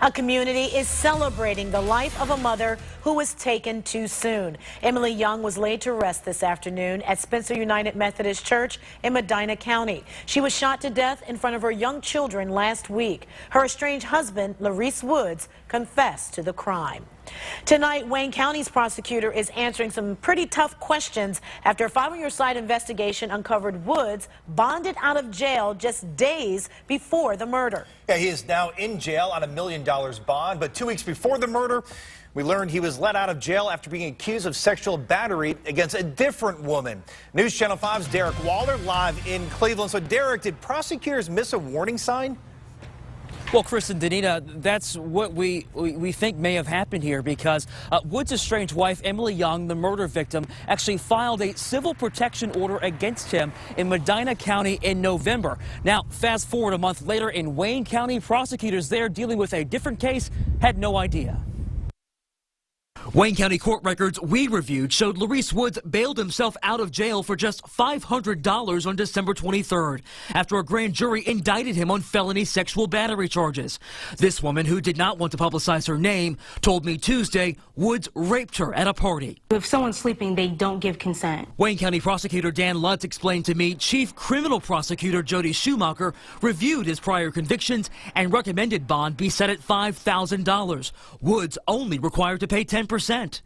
A community is celebrating the life of a mother who was taken too soon. Emily Young was laid to rest this afternoon at Spencer United Methodist Church in Medina County. She was shot to death in front of her young children last week. Her estranged husband, LaReece Woods, confessed to the crime. Tonight, Wayne County's prosecutor is answering some pretty tough questions after a 5-on-your-side investigation uncovered Woods bonded out of jail just days before the murder. Yeah, he is now in jail on $1 million bond, but 2 weeks before the murder, we learned he was let out of jail after being accused of sexual battery against a different woman. News Channel 5's Derek Waller live in Cleveland. So, Derek, did prosecutors miss a warning sign? Well, Chris and Danita, that's what we think may have happened here, because Woods' estranged wife, Emily Young, the murder victim, actually filed a civil protection order against him in Medina County in November. Now, fast forward a month later, in Wayne County, prosecutors there dealing with a different case had no idea. Wayne County court records we reviewed showed LaReece Woods bailed himself out of jail for just $500 on December 23rd after a grand jury indicted him on felony sexual battery charges. This woman, who did not want to publicize her name, told me Tuesday Woods raped her at a party. If someone's sleeping, they don't give consent. Wayne County prosecutor Dan Lutz explained to me Chief Criminal Prosecutor Jody Schumacher reviewed his prior convictions and recommended bond be set at $5,000. Woods only required to pay 10%.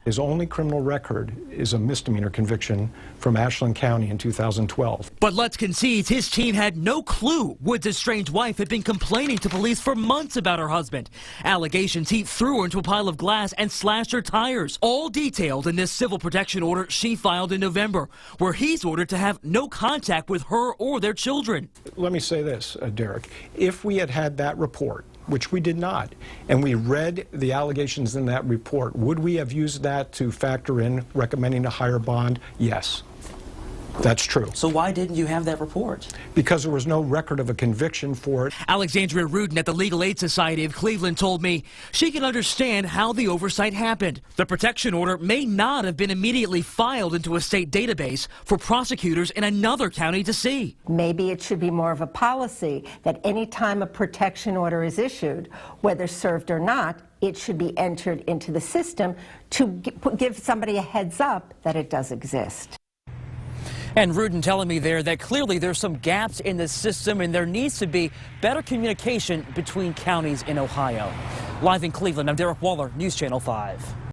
His only criminal record is a misdemeanor conviction from Ashland County in 2012. But Lutz concedes his team had no clue Woods' estranged wife had been complaining to police for months about her husband. Allegations he threw her into a pile of glass and slashed her tires, all detailed in this civil protection order she filed in November, where he's ordered to have no contact with her or their children. Let me say this, Derek. If we had had that report, which we did not, and we read the allegations in that report, would we have used that to factor in recommending a higher bond? Yes. That's true. So why didn't you have that report? Because there was no record of a conviction for it. Alexandria Rudin at the Legal Aid Society of Cleveland told me she can understand how the oversight happened. The protection order may not have been immediately filed into a state database for prosecutors in another county to see. Maybe it should be more of a policy that any time a protection order is issued, whether served or not, it should be entered into the system to give somebody a heads up that it does exist. And Rudin telling me there that clearly there's some gaps in the system and there needs to be better communication between counties in Ohio. Live in Cleveland, I'm Derek Waller, News Channel 5.